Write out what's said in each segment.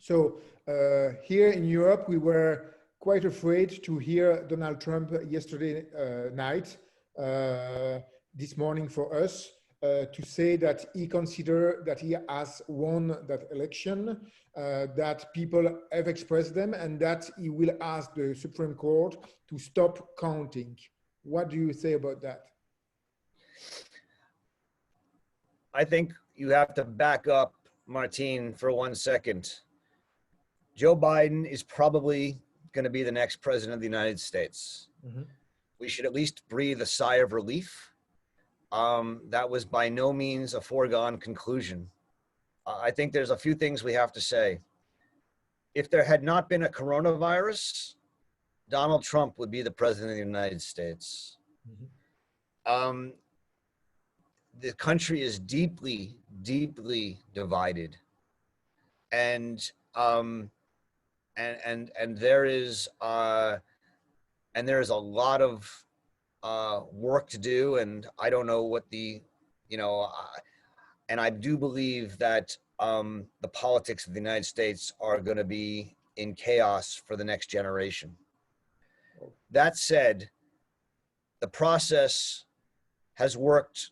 So here in Europe, we were quite afraid to hear Donald Trump yesterday night, this morning for us, to say that he considered that he has won that election, that people have expressed them, and that he will ask the Supreme Court to stop counting. What do you say about that? I think you have to back up, Martine, for 1 second. Joe Biden is probably going to be the next president of the United States. Mm-hmm. We should at least breathe a sigh of relief. That was by no means a foregone conclusion. I think there's a few things we have to say. If there had not been a coronavirus, Donald Trump would be the president of the United States. Mm-hmm. The country is deeply, deeply divided, and there is a lot of work to do, and I don't know what and I do believe that the politics of the United States are going to be in chaos for the next generation. That said, the process has worked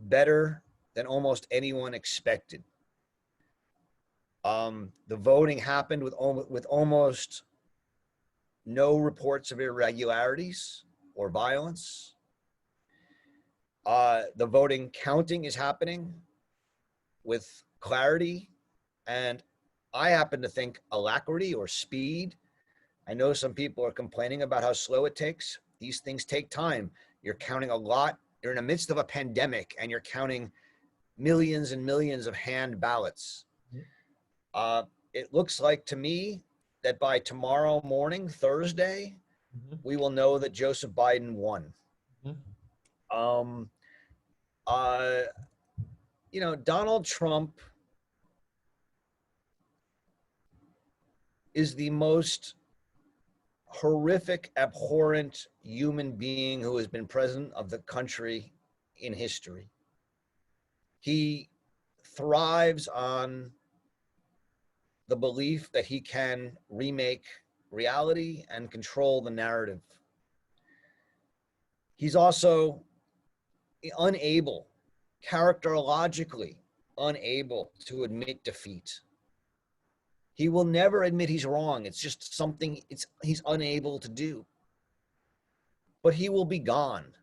better than almost anyone expected. The voting happened with almost no reports of irregularities or violence. The voting counting is happening with clarity, and I happen to think alacrity or speed. I know some people are complaining about how slow it takes. These things take time. You're counting a lot. You're in the midst of a pandemic, and you're counting millions and millions of hand ballots. It looks like to me that by tomorrow morning, Thursday, we will know that Joseph Biden won. Donald Trump is the most horrific, abhorrent human being who has been president of the country in history. He thrives on the belief that he can remake reality and control the narrative. He's also unable, characterologically unable to admit defeat. He will never admit he's wrong. It's just something he's unable to do. But he will be gone.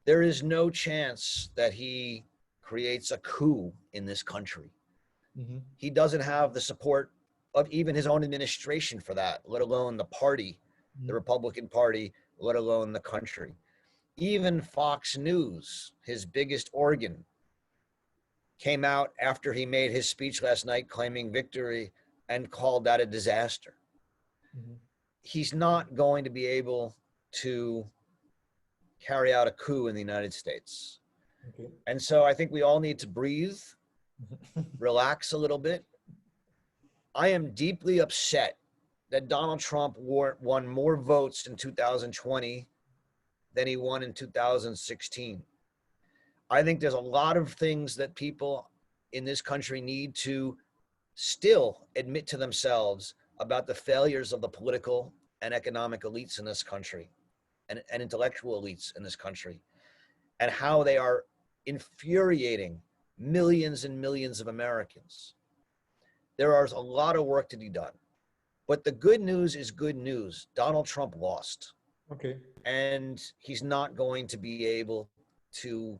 There is no chance that he creates a coup in this country. Mm-hmm. He doesn't have the support of even his own administration for that, let alone the party, the Republican Party, let alone the country. Even Fox News, his biggest organ, came out after he made his speech last night claiming victory and called that a disaster. Mm-hmm. He's not going to be able to carry out a coup in the United States. Okay. And so I think we all need to breathe, relax a little bit. I am deeply upset that Donald Trump won more votes in 2020 than he won in 2016. I think there's a lot of things that people in this country need to still admit to themselves about the failures of the political and economic elites in this country and intellectual elites in this country, and how they are infuriating millions and millions of Americans. There is a lot of work to be done, but the good news is good news. Donald Trump lost. Okay. And he's not going to be able to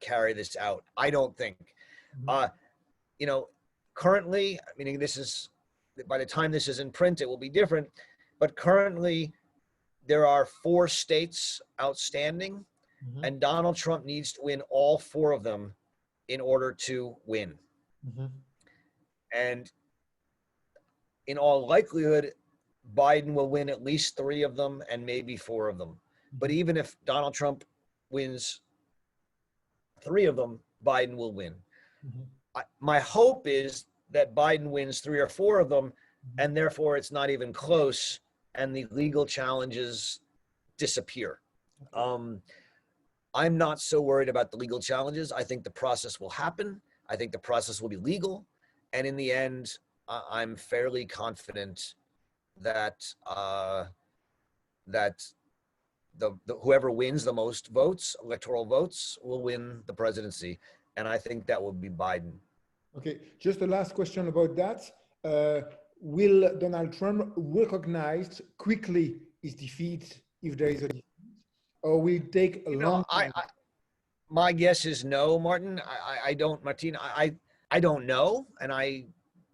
carry this out, I don't think. Mm-hmm. Currently, meaning this is, by the time this is in print, it will be different, but currently there are 4 states outstanding, mm-hmm. and Donald Trump needs to win all 4 of them in order to win. Mm-hmm. And in all likelihood, Biden will win at least 3 of them and maybe 4 of them. Mm-hmm. But even if Donald Trump wins 3 of them, Biden will win. Mm-hmm. My hope is that Biden wins 3 or 4 of them, mm-hmm. and therefore it's not even close, and the legal challenges disappear. Okay. I'm not so worried about the legal challenges. I think the process will happen. I think the process will be legal, And in the end, I'm fairly confident that that the whoever wins the most votes, electoral votes, will win the presidency, and I think that will be Biden. Okay, just the last question about that. Will Donald Trump recognize quickly his defeat if there is a defeat, or will it take a long time? My guess is no, Martin. I don't, Martin. I don't know, and I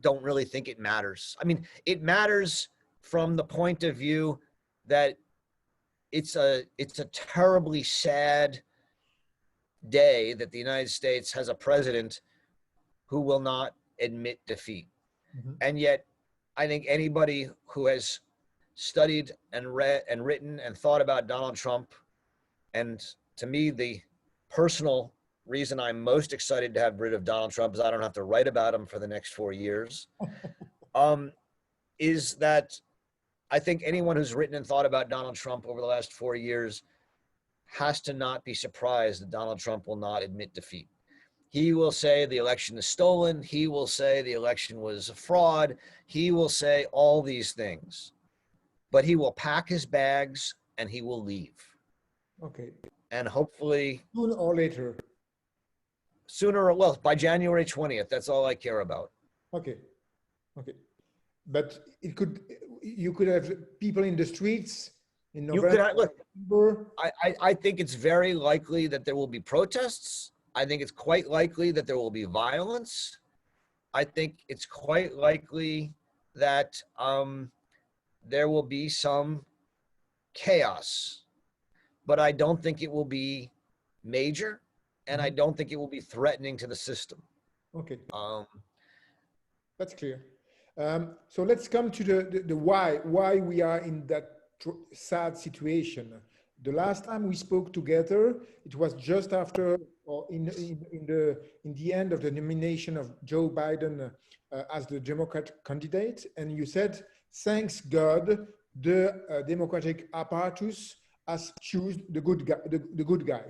don't really think it matters. I mean, it matters from the point of view that it's a terribly sad day that the United States has a president who will not admit defeat. Mhm. And yet, I think anybody who has studied and read and written and thought about Donald Trump, and to me, the personal reason I'm most excited to have rid of Donald Trump is I don't have to write about him for the next 4 years, is that I think anyone who's written and thought about Donald Trump over the last 4 years has to not be surprised that Donald Trump will not admit defeat. He will say the election is stolen. He will say the election was a fraud. He will say all these things, but he will pack his bags and he will leave. Okay. And hopefully Sooner or later. Sooner or, well, by January 20th, that's all I care about. Okay. Okay. But you could have people in the streets in November. Look, I think it's very likely that there will be protests. I think it's quite likely that there will be violence. I think it's quite likely that there will be some chaos, but I don't think it will be major, and I don't think it will be threatening to the system. Okay. That's clear. So let's come to the why we are in that sad situation. The last time we spoke together, it was just after, or in the end of the nomination of Joe Biden as the Democrat candidate, and you said, "Thanks God, the Democratic apparatus has chosen the good guy."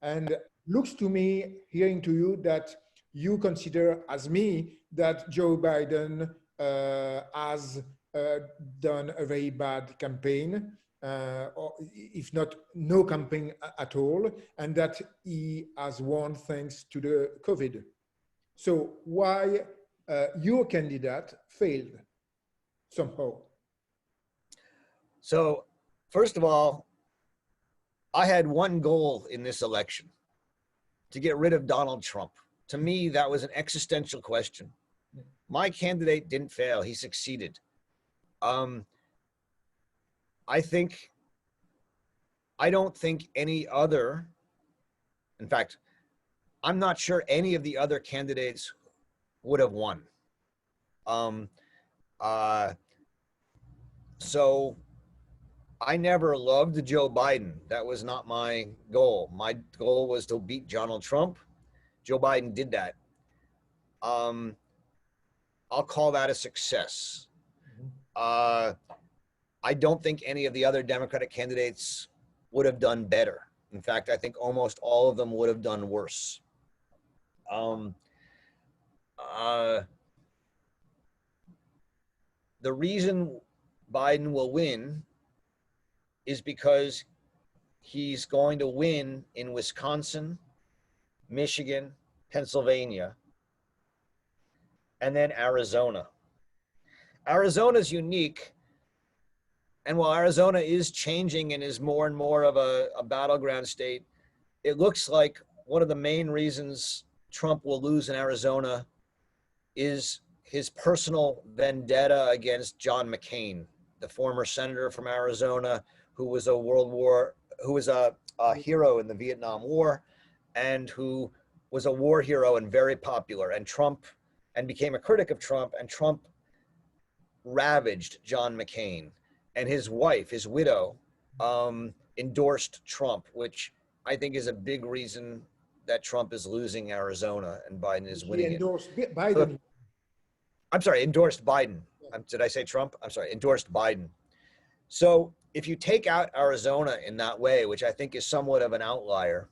And looks to me, hearing to you, that you consider, as me, that Joe Biden has done a very bad campaign, or if not no campaign at all, and that he has won thanks to the COVID. So why your candidate failed somehow? So first of all, I had one goal in this election: to get rid of Donald Trump. To me, that was an existential question. My candidate didn't fail. He succeeded. I don't think any other, in fact, I'm not sure any of the other candidates would have won. So I never loved Joe Biden. That was not my goal. My goal was to beat Donald Trump. Joe Biden did that. I'll call that a success. I don't think any of the other Democratic candidates would have done better. In fact, I think almost all of them would have done worse. The reason Biden will win is because he's going to win in Wisconsin, Michigan, Pennsylvania, and then Arizona. Arizona's unique. And while Arizona is changing and is more and more of a battleground state, it looks like one of the main reasons Trump will lose in Arizona is his personal vendetta against John McCain, the former senator from Arizona, who was a hero in the Vietnam War, and who was a war hero and very popular, and became a critic of Trump, and Trump ravaged John McCain. And his wife, his widow, endorsed Trump, which I think is a big reason that Trump is losing Arizona and Biden is winning it. Endorsed Biden. I'm sorry, endorsed Biden. Did I say Trump? I'm sorry, endorsed Biden. So if you take out Arizona in that way, which I think is somewhat of an outlier,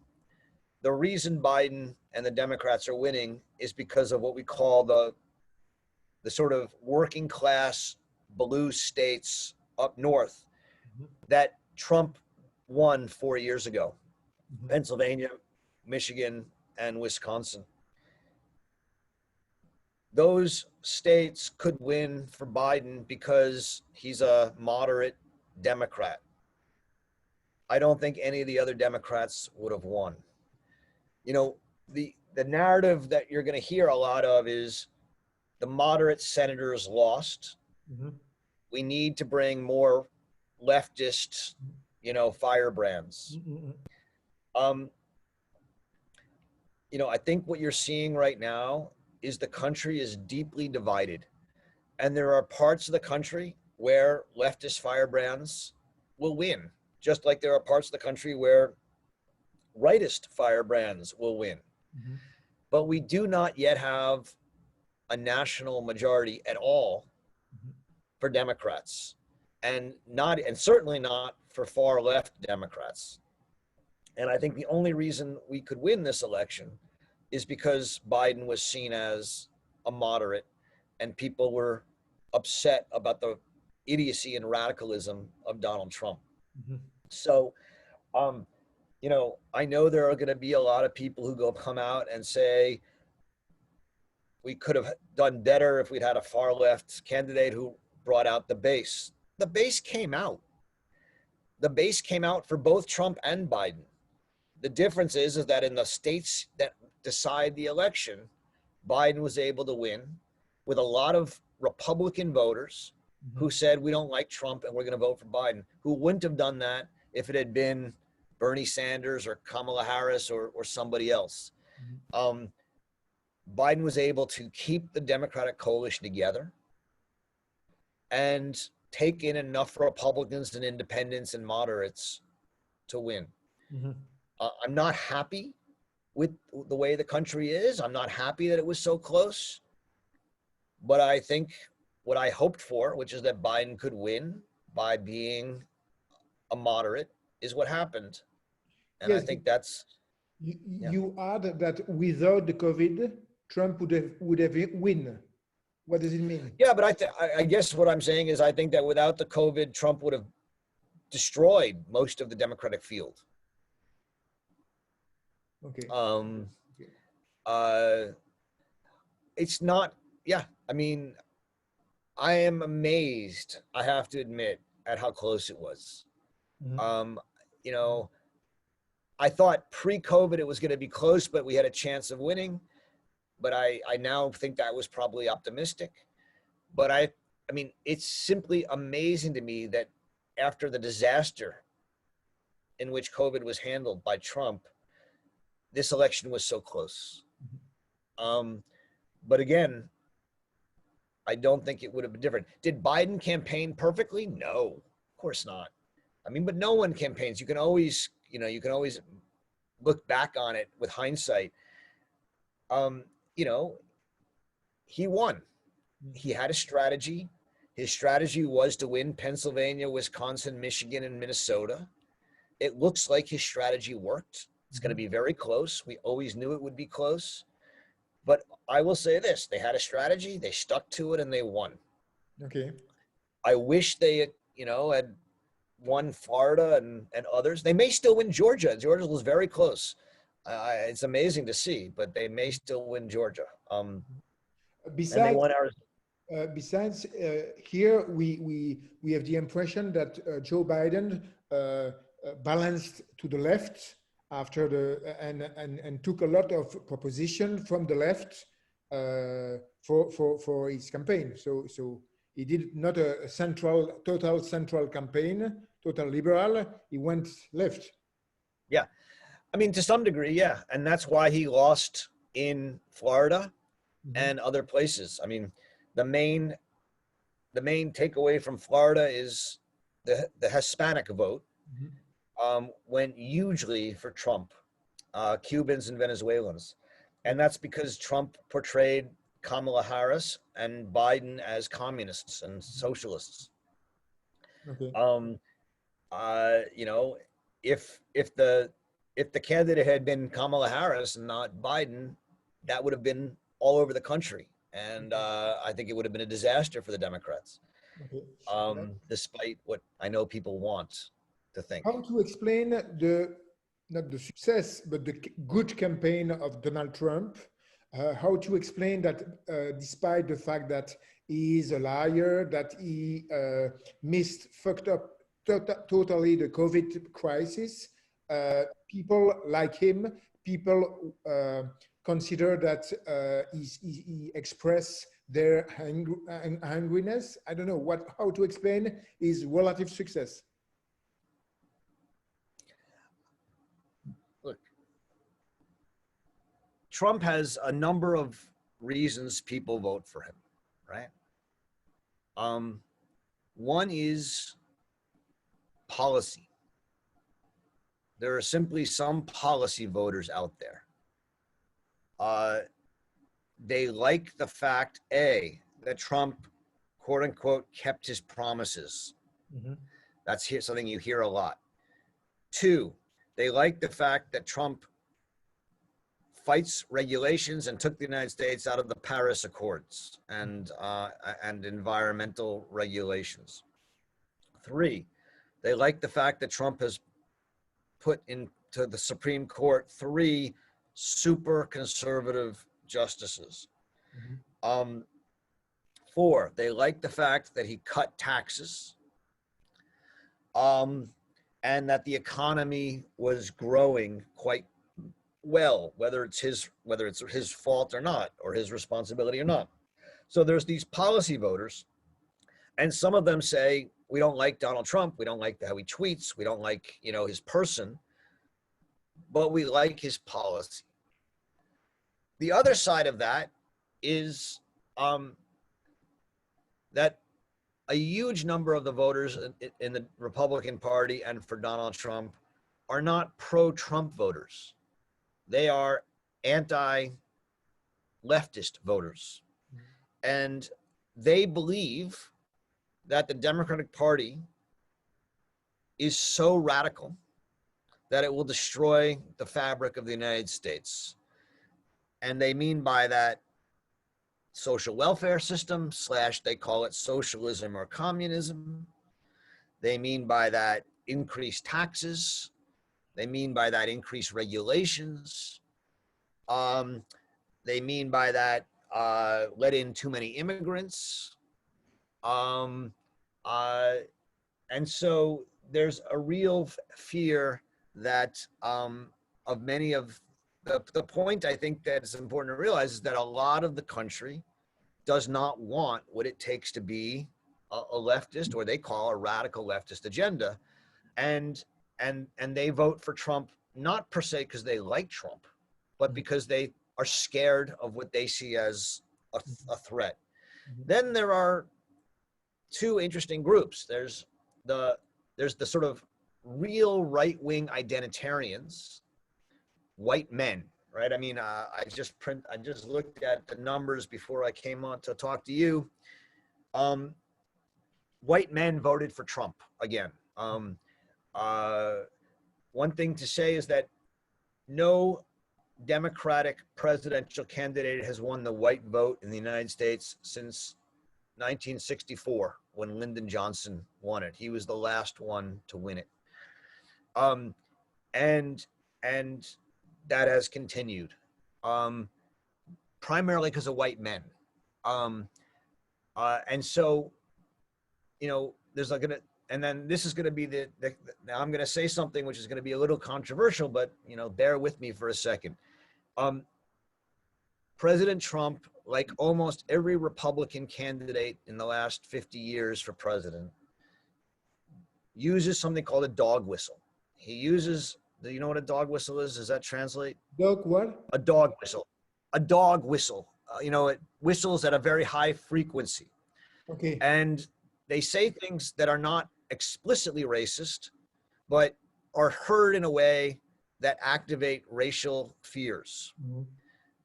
the reason Biden and the Democrats are winning is because of what we call the the sort of working class blue states up north Mhm. that Trump won 4 years ago, Mhm. Pennsylvania, Michigan, and Wisconsin. Those states could win for Biden because he's a moderate Democrat. I don't think any of the other Democrats would have won. You know, the narrative that you're going to hear a lot of is the moderate senators lost. Mhm. We need to bring more leftist, firebrands. Mhm. Um, I think what you're seeing right now is the country is deeply divided. And there are parts of the country where leftist firebrands will win, just like there are parts of the country where rightist firebrands will win. Mhm. But we do not yet have a national majority at all Mhm. for Democrats, and certainly not for far left Democrats. And I think the only reason we could win this election is because Biden was seen as a moderate, and people were upset about the idiocy and radicalism of Donald Trump. Mhm. So, I know there are going to be a lot of people who come out and say we could have done better if we'd had a far left candidate who brought out the base. The base came out. The base came out for both Trump and Biden. The difference is that in the states that decide the election, Biden was able to win with a lot of Republican voters who said, we don't like Trump and we're going to vote for Biden, who wouldn't have done that if it had been Bernie Sanders or Kamala Harris or somebody else. Mhm. Biden was able to keep the Democratic coalition together and take in enough Republicans and independents and moderates to win. Mhm. I'm not happy with the way the country is. I'm not happy that it was so close. But I think what I hoped for, which is that Biden could win by being a moderate, is what happened. And I Yes, think that's, you, yeah. you add that without the COVID, Trump would have win. What does it mean? Yeah, but I guess what I'm saying is I think that without the COVID, Trump would have destroyed most of the Democratic field. Okay. Um, Okay. it's not, yeah. I mean, I am amazed, I have to admit, at how close it was. Mhm. Um, you know, I thought pre-COVID it was going to be close, but we had a chance of winning. But I now think that was probably optimistic. But I mean, it's simply amazing to me that after the disaster in which COVID was handled by Trump, this election was so close. Um, but again, I don't think it would have been different. Did Biden campaign perfectly? No, of course not. I mean, but no one campaigns. You can always look back on it with hindsight. Um, you know, he won. He had a strategy. His strategy was to win Pennsylvania, Wisconsin, Michigan, and Minnesota. It looks like his strategy worked. It's going to be very close. We always knew it would be close. But I will say this, they had a strategy, they stuck to it, and they won. Okay. I wish they, had won Florida and others. They may still win Georgia. Georgia was very close. It's amazing to see, but they may still win Georgia. And they Besides, won Arizona. here we have the impression that Joe Biden balanced to the left after and took a lot of proposition from the left for his campaign. So he did not a total central campaign, total liberal. He went left. Yeah. I mean, to some degree, yeah. And that's why he lost in Florida and other places. I mean, the main takeaway from Florida is the Hispanic vote went hugely for Trump, Cubans and Venezuelans. And that's because Trump portrayed Kamala Harris and Biden as communists and socialists. Okay. Um, if the candidate had been Kamala Harris and not Biden, that would have been all over the country. And I think it would have been a disaster for the Democrats, Okay. despite what I know people want to think. How to explain the, not the success, but the good campaign of Donald Trump? How to explain that despite the fact that he is a liar, that he fucked up totally the COVID crisis, people like him, people consider that he express their angriness. I don't know how to explain his relative success. Look, Trump has a number of reasons people vote for him, right? One is policy. There are simply some policy voters out there. They like the fact, A, that Trump, quote unquote, kept his promises. Mm-hmm. That's something you hear a lot. Two, they like the fact that Trump fights regulations and took the United States out of the Paris Accords and environmental regulations. Three, they like the fact that Trump has put into the Supreme Court 3 super conservative justices. Mm-hmm. 4, they like the fact that he cut taxes, and that the economy was growing quite well, whether it's his fault or not, or his responsibility or not. So there's these policy voters, and some of them say, we don't like Donald Trump, we don't like how he tweets, we don't like, his person, but we like his policy. The other side of that is that a huge number of the voters in the Republican Party and for Donald Trump are not pro-Trump voters. They are anti-leftist voters. And they believe that the Democratic Party is so radical that it will destroy the fabric of the United States. And they mean by that social welfare system / they call it socialism or communism. They mean by that increased taxes. They mean by that increased regulations. They mean by that let in too many immigrants. And so there's a real fear that of many of the point I think that is important to realize is that a lot of the country does not want what it takes to be a leftist, or they call a radical leftist agenda. And they vote for Trump, not per se because they like Trump, but because they are scared of what they see as a threat. Mm-hmm. Then there are 2 interesting groups. There's the sort of real right-wing identitarians, white men, right? I mean, I just looked at the numbers before I came on to talk to you. White men voted for Trump again. One thing to say is that no Democratic presidential candidate has won the white vote in the United States since 1964, when Lyndon Johnson won it. He was the last one to win it. And that has continued, primarily because of white men. And so, there's like and then this is going to be now I'm going to say something which is going to be a little controversial, but, bear with me for a second. President Trump, like almost every Republican candidate in the last 50 years for president, uses something called a dog whistle. He uses, do you know what a dog whistle is? Does that translate? Dog what? A dog whistle. A dog whistle. It whistles at a very high frequency. Okay. And they say things that are not explicitly racist, but are heard in a way that activate racial fears. Mm-hmm.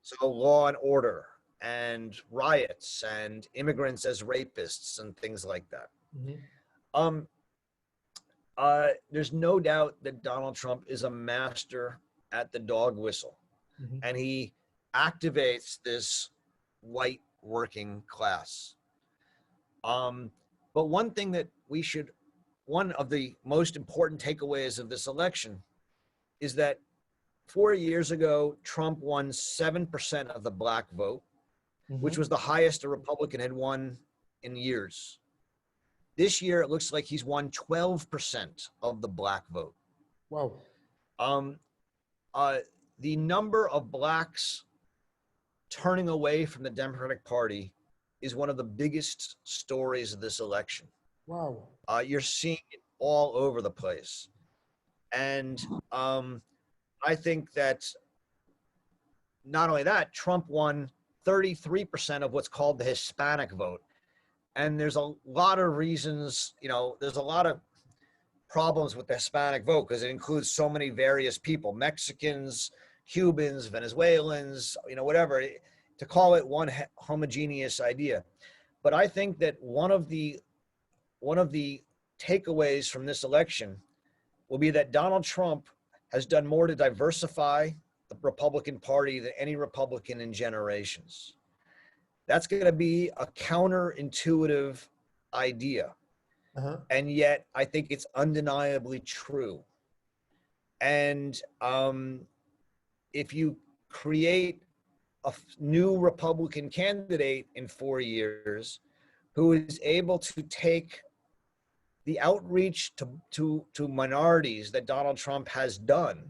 So law and order and riots and immigrants as rapists and things like that. Mm-hmm. There's no doubt that Donald Trump is a master at the dog whistle. Mm-hmm. And he activates this white working class. But one thing that one of the most important takeaways of this election is that 4 years ago, Trump won 7% of the black vote, which was the highest a Republican had won in years. This year, it looks like he's won 12% of the black vote. Wow. The number of blacks turning away from the Democratic Party is one of the biggest stories of this election. Wow. You're seeing it all over the place. And I think that not only that, Trump won 33% of what's called the Hispanic vote. And there's a lot of reasons, there's a lot of problems with the Hispanic vote because it includes so many various people, Mexicans, Cubans, Venezuelans, whatever, to call it one homogeneous idea. But I think that one of the takeaways from this election will be that Donald Trump has done more to diversify the Republican Party than any Republican in generations. That's going to be a counterintuitive idea. And yet I think it's undeniably true. And if you create a new Republican candidate in 4 years who is able to take the outreach to minorities that Donald Trump has done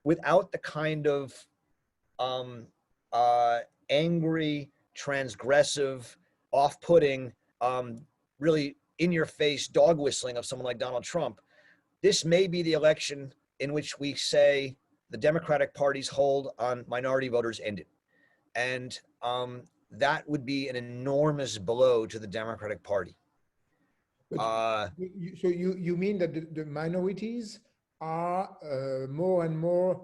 without the kind of angry, transgressive, off-putting, really in-your-face dog whistling of someone like Donald Trump, this may be the election in which we say the Democratic Party's hold on minority voters ended. And that would be an enormous blow to the Democratic Party. So you mean that the minorities are more and more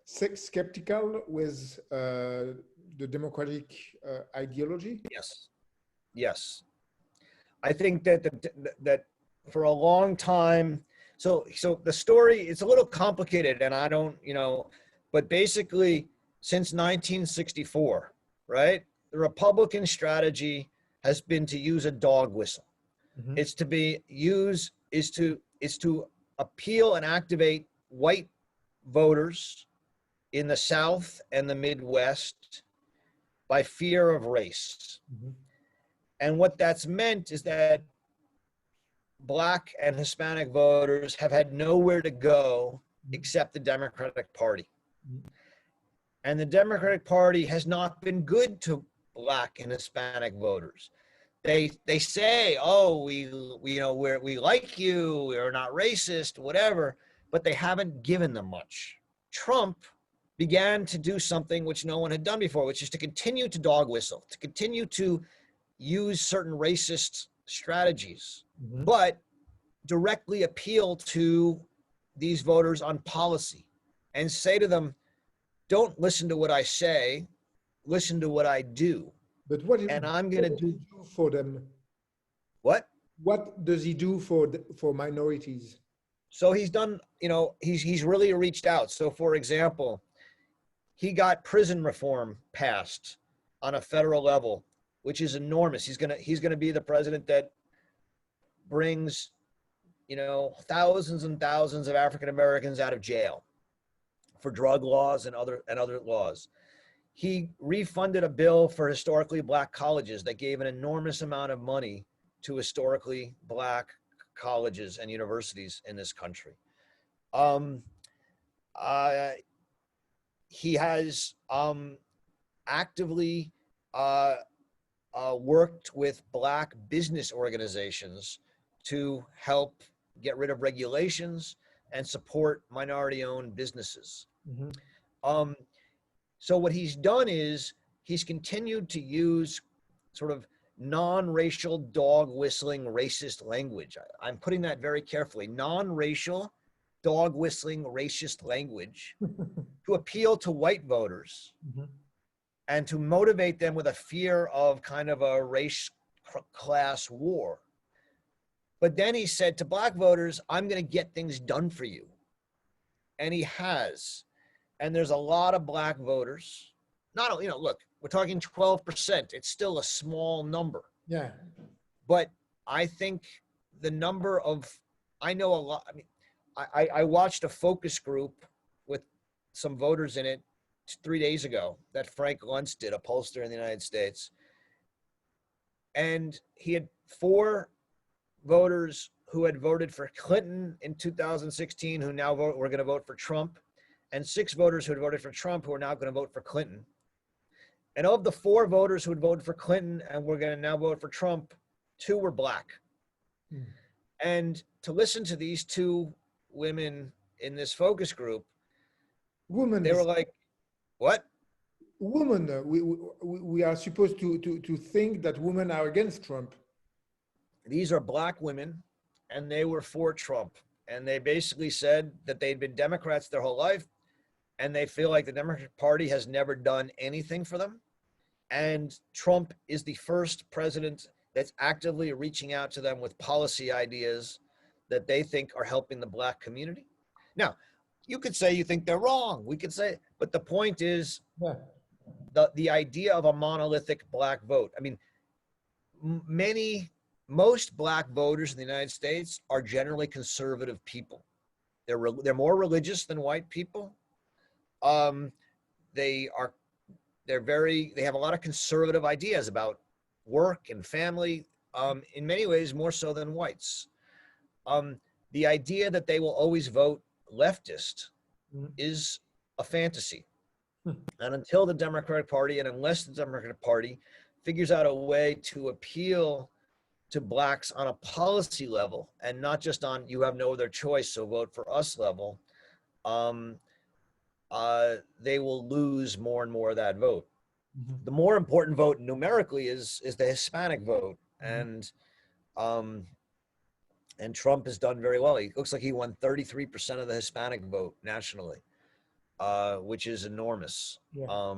skeptical with the democratic ideology? Yes. I think that for a long time, so the story, it's a little complicated and I don't, but basically since 1964, right? The Republican strategy has been to use a dog whistle. It's to appeal and activate white voters in the South and the Midwest by fear of race. And what that's meant is that Black and Hispanic voters have had nowhere to go except the Democratic Party. And the Democratic Party has not been good to Black and Hispanic voters. They say, oh, we like you, we're not racist, whatever, but they haven't given them much. Trump began to do something which no one had done before, which is to continue to dog whistle, to continue to use certain racist strategies, but directly appeal to these voters on policy and say to them, don't listen to what I say, listen to what I do. But what I'm going to do for them? What? What does he do for minorities? So he's done, he's really reached out. So for example, he got prison reform passed on a federal level, which is enormous. He's going to be the president that brings, thousands and thousands of African Americans out of jail for drug laws and other laws. He refunded a bill for historically Black colleges that gave an enormous amount of money to historically Black colleges and universities in this country. He has actively worked with Black business organizations to help get rid of regulations and support minority-owned businesses. So what he's done is he's continued to use sort of non-racial dog whistling racist language. I'm putting that very carefully. Non-racial dog whistling racist language to appeal to white voters and to motivate them with a fear of kind of a race class war. But then he said to Black voters, I'm going to get things done for you. And he has. And there's a lot of Black voters. Not, look, we're talking 12%. It's still a small number. Yeah. But I think the number of, I know a lot. I mean, I watched a focus group with some voters in it 3 days ago that Frank Luntz did, a pollster in the United States. And he had 4 voters who had voted for Clinton in 2016 who now were going to vote for Trump, and 6 voters who had voted for Trump who are now going to vote for Clinton. And of the 4 voters who had voted for Clinton and were going to now vote for Trump, 2 were black. Hmm. And to listen to these 2 women in this focus group, they were like, what? Women, we are supposed to think that women are against Trump. These are black women, and they were for Trump. And they basically said that they'd been Democrats their whole life, and they feel like the Democratic Party has never done anything for them. And Trump is the first president that's actively reaching out to them with policy ideas that they think are helping the black community. Now, you could say you think they're wrong. We could say, but the point is, yeah, the idea of a monolithic black vote. I mean, most black voters in the United States are generally conservative people. They're more religious than white people. They have a lot of conservative ideas about work and family, in many ways more so than whites. The idea that they will always vote leftist is a fantasy. And until the Democratic Party, and unless the Democratic Party figures out a way to appeal to blacks on a policy level and not just on you have no other choice, so vote for us level, they will lose more and more of that vote. Mm-hmm. The more important vote numerically is the Hispanic vote. Mm-hmm. And Trump has done very well. He looks like he won 33% of the Hispanic vote nationally, which is enormous. Yeah.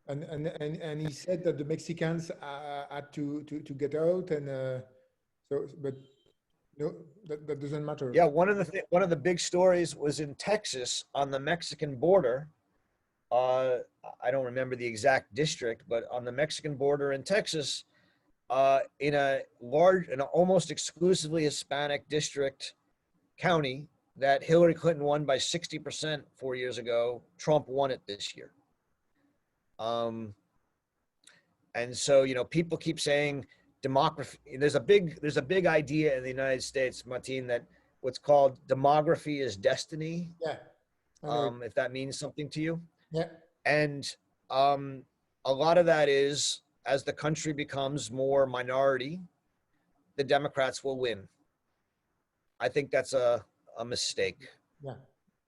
And he said that the Mexicans had to get out, and but no, that doesn't matter. Yeah, one of the big stories was in Texas on the Mexican border. I don't remember the exact district, but on the Mexican border in Texas, in an almost exclusively Hispanic district county that Hillary Clinton won by 60% 4 years ago, Trump won it this year. And so, people keep saying demography. There's a big idea in the United States, Martin, that what's called demography is destiny. Yeah. If that means something to you. Yeah. And a lot of that is, as the country becomes more minority, the Democrats will win. I think that's a mistake. Yeah,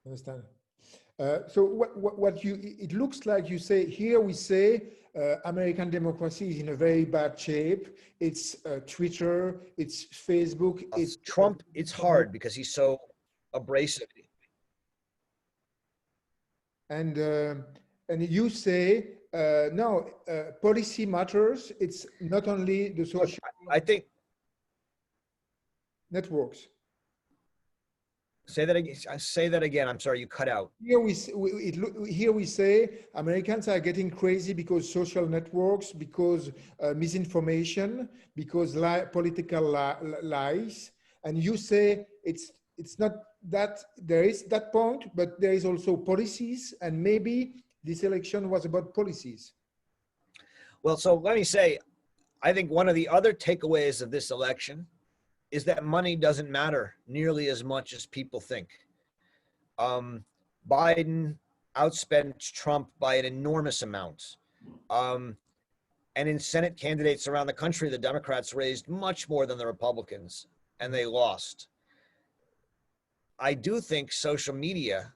I understand. So it looks like you say, here we say American democracy is in a very bad shape. It's Twitter, it's Facebook. It's Trump. It's hard because he's so abrasive. And you say, no, policy matters. It's not only the social. I think networks. Say that again. I'm sorry, you cut out. Here we say Americans are getting crazy because social networks, because misinformation, because political lies, and you say it's not that there is that point, but there is also policies, and maybe this election was about policies. Well, so let me say, I think one of the other takeaways of this election is that money doesn't matter nearly as much as people think. Biden outspent Trump by an enormous amount. And in Senate candidates around the country, the Democrats raised much more than the Republicans, and they lost. I do think social media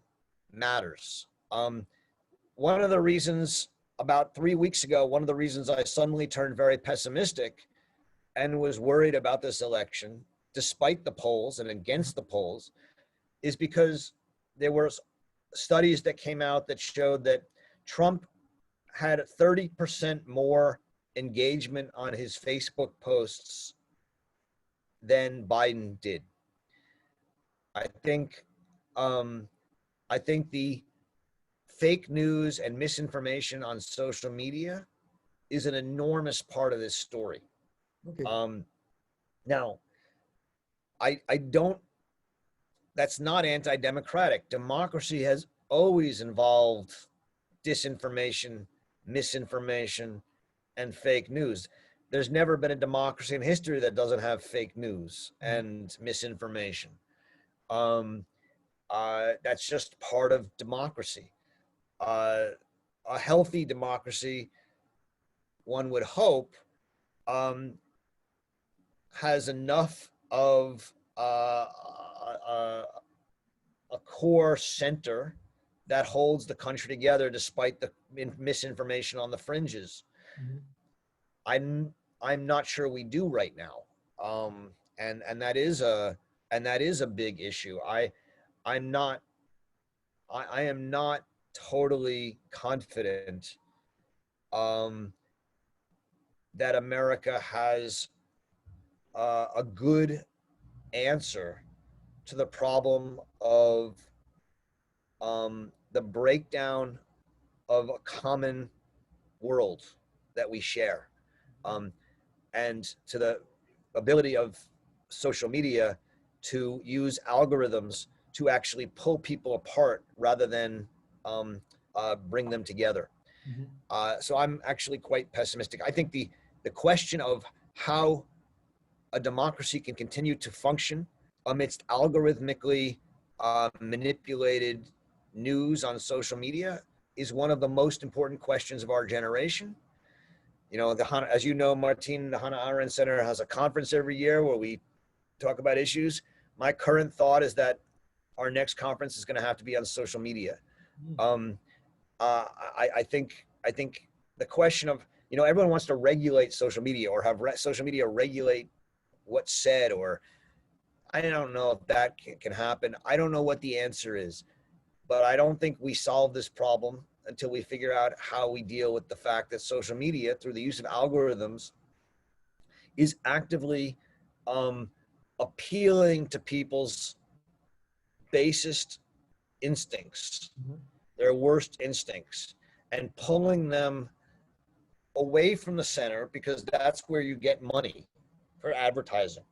matters. One of the reasons, about 3 weeks ago, one of the reasons I suddenly turned very pessimistic and was worried about this election, despite the polls and against the polls, is because there were studies that came out that showed that Trump had 30% more engagement on his Facebook posts than Biden did. I think the fake news and misinformation on social media is an enormous part of this story. Okay. Now, I don't, that's not anti-democratic. Democracy has always involved disinformation, misinformation, and fake news. There's never been a democracy in history that doesn't have fake news and misinformation. That's just part of democracy. A healthy democracy, one would hope, has enough of a core center that holds the country together despite the misinformation on the fringes. I'm not sure we do right now, and that is a big issue. I am not totally confident that America has a good answer to the problem of the breakdown of a common world that we share, and to the ability of social media to use algorithms to actually pull people apart rather than bring them together. So I'm actually quite pessimistic. I think the question of how a democracy can continue to function amidst algorithmically manipulated news on social media is one of the most important questions of our generation. You know, as you know, Martin, the Hannah Arendt Center has a conference every year where we talk about issues. My current thought is that our next conference is going to have to be on social media. I think the question of, you know, everyone wants to regulate social media or have social media regulate what's said, or I don't know if that can happen. I don't know what the answer is, but I don't think we solve this problem until we figure out how we deal with the fact that social media, through the use of algorithms, is actively appealing to people's basest instincts, their worst instincts, and pulling them away from the center, because that's where you get money for advertising.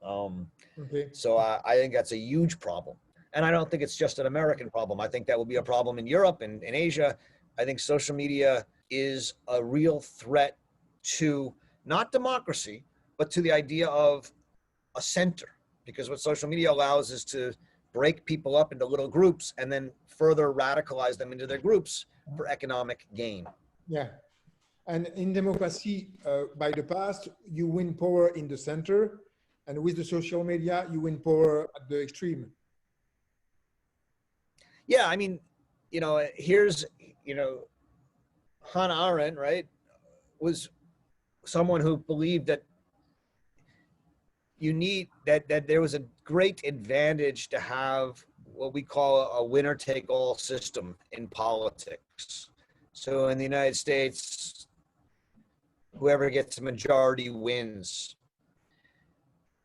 So I think that's a huge problem. And I don't think it's just an American problem. I think that will be a problem in Europe and in Asia. I think social media is a real threat to not democracy, but to the idea of a center. Because what social media allows is to break people up into little groups and then further radicalize them into their groups for economic gain. Yeah. And in democracy, by the past, you win power in the center. And with the social media, you win power at the extreme. Yeah, I mean, you know, here's, you know, Hannah Arendt, right, was someone who believed that you need, that there was a great advantage to have what we call a winner-take-all system in politics. So in the United States, whoever gets a majority wins.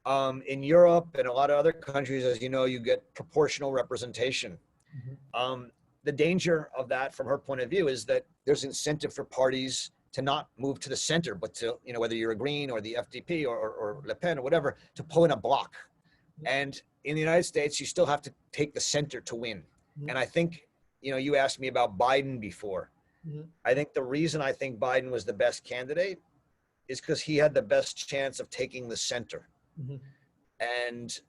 In Europe and a lot of other countries, as you know, you get proportional representation. The danger of that, from her point of view, is that there's incentive for parties to not move to the center, but to, you know, whether you're a Green or the FDP or Le Pen or whatever, to pull in a block. And in the United States, you still have to take the center to win. And I think, you know, you asked me about Biden before. I think the reason I think Biden was the best candidate is because he had the best chance of taking the center. And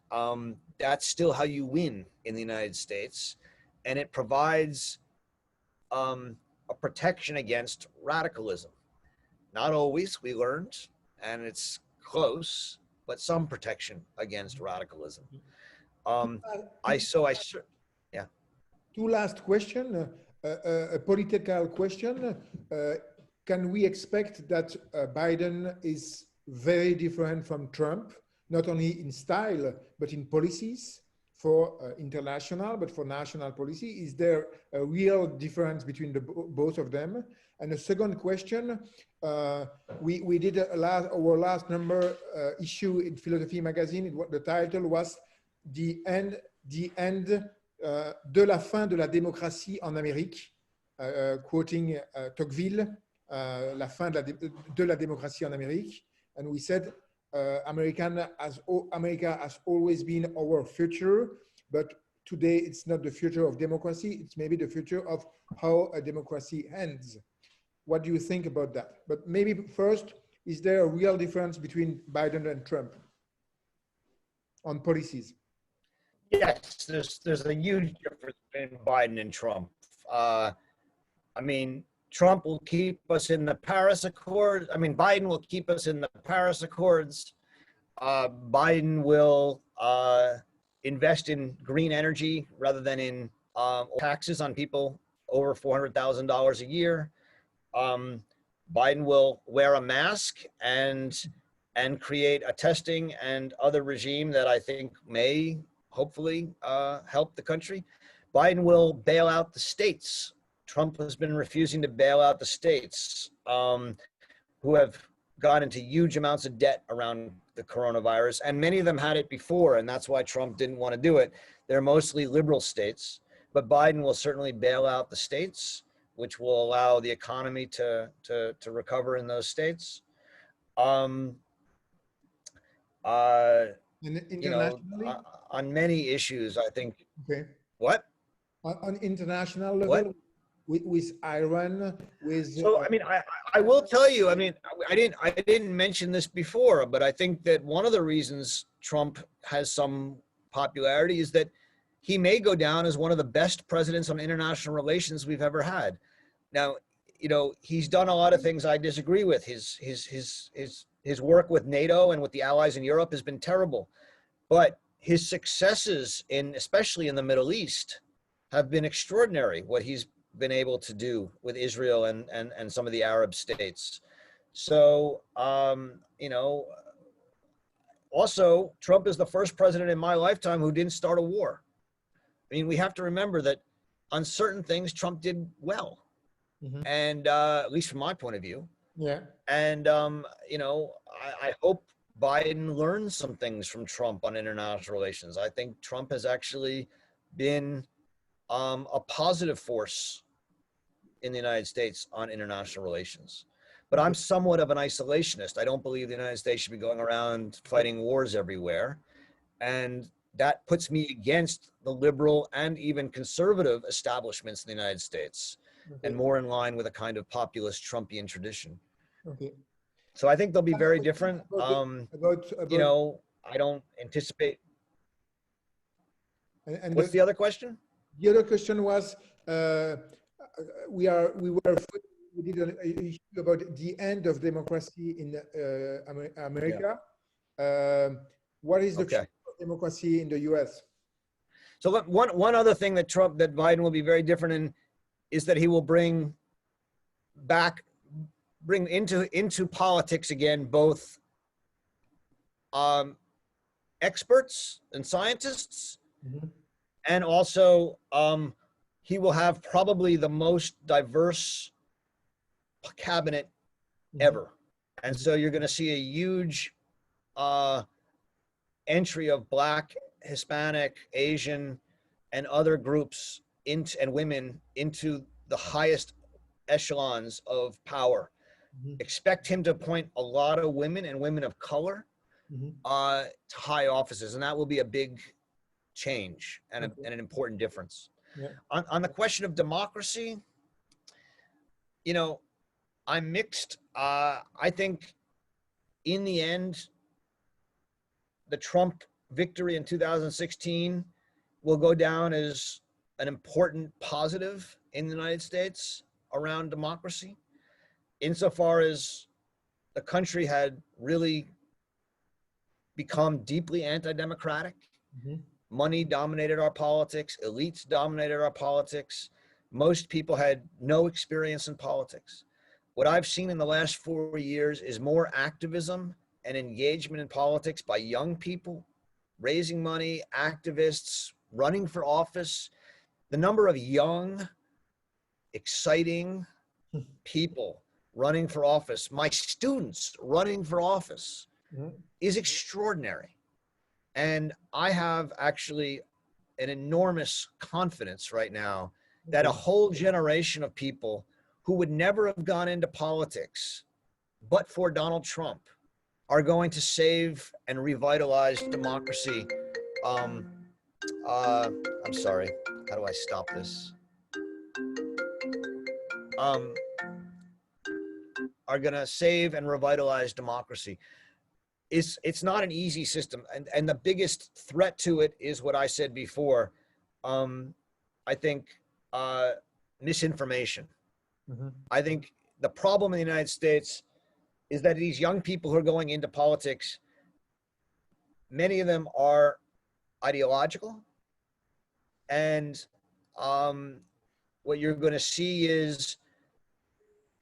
that's still how you win in the United States. And it provides a protection against radicalism. Not always, we learned, and it's close, but some protection against radicalism. Yeah. Two last questions. A political question. Can we expect that Biden is very different from Trump, not only in style, but in policies for international, but for national policy? Is there a real difference between both of them? And the second question, we did our last number issue in Philosophie magazine. The title was "The End de la fin de la démocratie en Amérique, quoting Tocqueville, la fin de la démocratie en Amérique, and we said America has always been our future, but today it's not the future of democracy, it's maybe the future of how a democracy ends. What do you think about that? But maybe first, is there a real difference between Biden and Trump on policies? Yes, there's a huge difference between Biden and Trump. I mean, Trump will keep us in the Paris Accords. I mean, Biden will keep us in the Paris Accords. Biden will invest in green energy rather than in taxes on people over $400,000 a year. Biden will wear a mask and create a testing and other regime that I think may hopefully help the country. Biden will bail out the states. Trump has been refusing to bail out the states who have got into huge amounts of debt around the coronavirus, and many of them had it before, and that's why Trump didn't want to do it. They're mostly liberal states, but Biden will certainly bail out the states, which will allow the economy to recover in those states. You know, on many issues, I think. Okay. What? On international level, what? With Iran, with. So I mean, I will tell you. I mean, I didn't mention this before, but I think that one of the reasons Trump has some popularity is that he may go down as one of the best presidents on international relations we've ever had. Now, you know, he's done a lot of things I disagree with. His work with NATO and with the allies in Europe has been terrible, but his successes especially in the Middle East have been extraordinary. What he's been able to do with Israel and some of the Arab states. So, you know, also Trump is the first president in my lifetime who didn't start a war. I mean, we have to remember that on certain things, Trump did well. Mm-hmm. And at least from my point of view. Yeah. And, you know, I hope Biden learns some things from Trump on international relations. I think Trump has actually been a positive force in the United States on international relations. But I'm somewhat of an isolationist. I don't believe the United States should be going around fighting wars everywhere. And that puts me against the liberal and even conservative establishments in the United States, and more in line with a kind of populist Trumpian tradition. Okay. So I think they'll be very different. You know, I don't anticipate. And what's the other question? The other question was, we did an issue about the end of democracy in America. Yeah. What is the future of democracy in the US? So look, one other thing that Biden will be very different in is that he will bring into politics again both experts and scientists, mm-hmm. and also he will have probably the most diverse cabinet ever. And so you're going to see a huge entry of Black, Hispanic, Asian, and other groups and women into the highest echelons of power. Mm-hmm. Expect him to appoint a lot of women and women of color to high offices, and that will be a big change and an important difference. Yeah. On the question of democracy, you know, I'm mixed. I think in the end, the Trump victory in 2016 will go down as an important positive in the United States around democracy, insofar as the country had really become deeply anti-democratic. Mm-hmm. Money dominated our politics. Elites dominated our politics. Most people had no experience in politics. What I've seen in the last 4 years is more activism and engagement in politics by young people, raising money, activists, running for office. The number of young, exciting people running for office, my students running for office, is extraordinary. And I have actually an enormous confidence right now that a whole generation of people who would never have gone into politics but for Donald Trump are going to save and revitalize democracy. I'm sorry. How do I stop this? Are going to save and revitalize democracy. It's not an easy system, and the biggest threat to it is what I said before. I think misinformation. I think the problem in the United States is that these young people who are going into politics, many of them are ideological, and what you're going to see is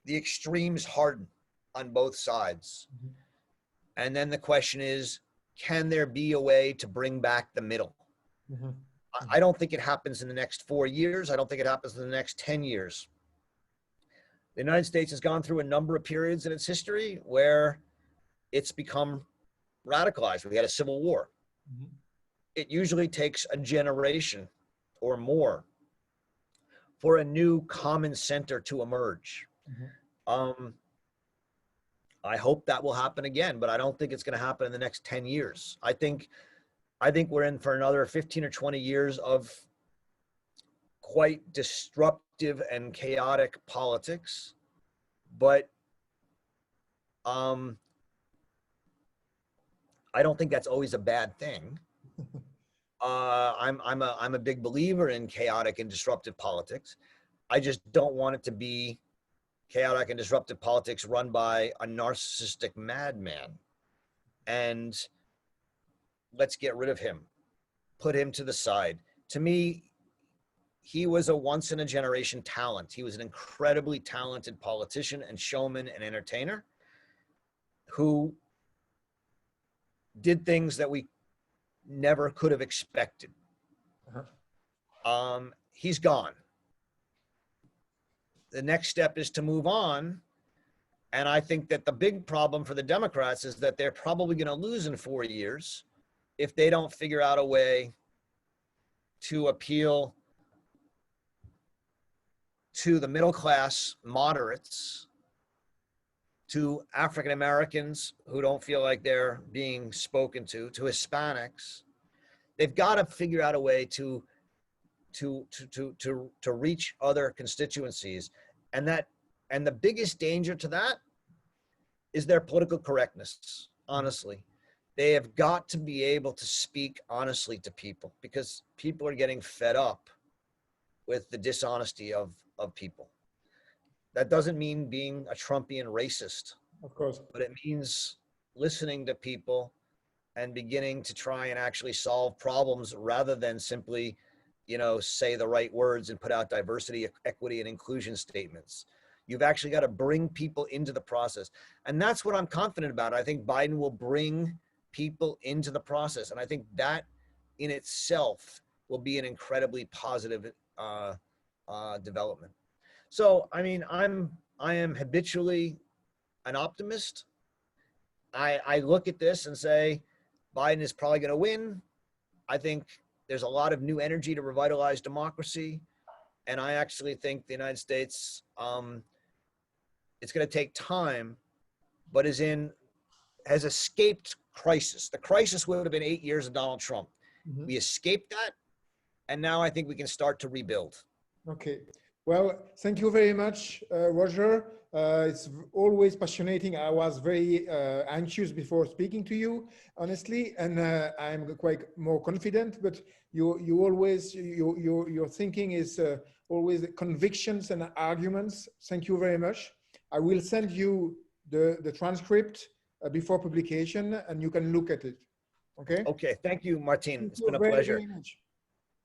the extremes harden on both sides. And then the question is, can there be a way to bring back the middle? I don't think it happens in the next 4 years. I don't think it happens in the next 10 years. The United States has gone through a number of periods in its history where it's become radicalized. We had a civil war. It usually takes a generation or more for a new common center to emerge. I hope that will happen again, but I don't think it's going to happen in the next 10 years. I think we're in for another 15 or 20 years of quite disruptive and chaotic politics, but I don't think that's always a bad thing. I'm a big believer in chaotic and disruptive politics. I just don't want it to be chaotic and disruptive politics run by a narcissistic madman. And let's get rid of him, put him to the side. To me, he was a once in a generation talent. He was an incredibly talented politician and showman and entertainer who did things that we never could have expected. He's gone. The next step is to move on. And I think that the big problem for the Democrats is that they're probably going to lose in 4 years if they don't figure out a way to appeal to the middle class moderates, to African Americans who don't feel like they're being spoken to Hispanics. They've got to figure out a way to reach other constituencies. And the biggest danger to that is their political correctness, honestly. They have got to be able to speak honestly to people, because people are getting fed up with the dishonesty of people. That doesn't mean being a Trumpian racist. Of course. But it means listening to people and beginning to try and actually solve problems rather than simply, say the right words and put out diversity, equity, and inclusion statements. You've actually got to bring people into the process. And that's what I'm confident about. I think Biden will bring people into the process. And I think that in itself will be an incredibly positive development. So, I mean, I am habitually an optimist. I look at this and say, Biden is probably going to win. I think there's a lot of new energy to revitalize democracy. And I actually think the United States, it's going to take time, but has escaped crisis. The crisis would have been 8 years of Donald Trump. We escaped that. And now I think we can start to rebuild. Okay. Well, thank you very much, Roger. It's always passionating. I was very anxious before speaking to you, honestly, and I'm quite more confident. But you always your thinking is always convictions and arguments. Thank you very much. I will send you the transcript before publication, and you can look at it. Okay. Okay. Thank you, Martin. It's been a pleasure. Very much.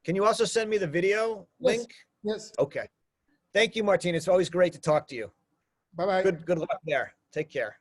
Can you also send me the video link? Yes. Okay. Thank you, Martin. It's always great to talk to you. Bye-bye. Good luck there. Take care.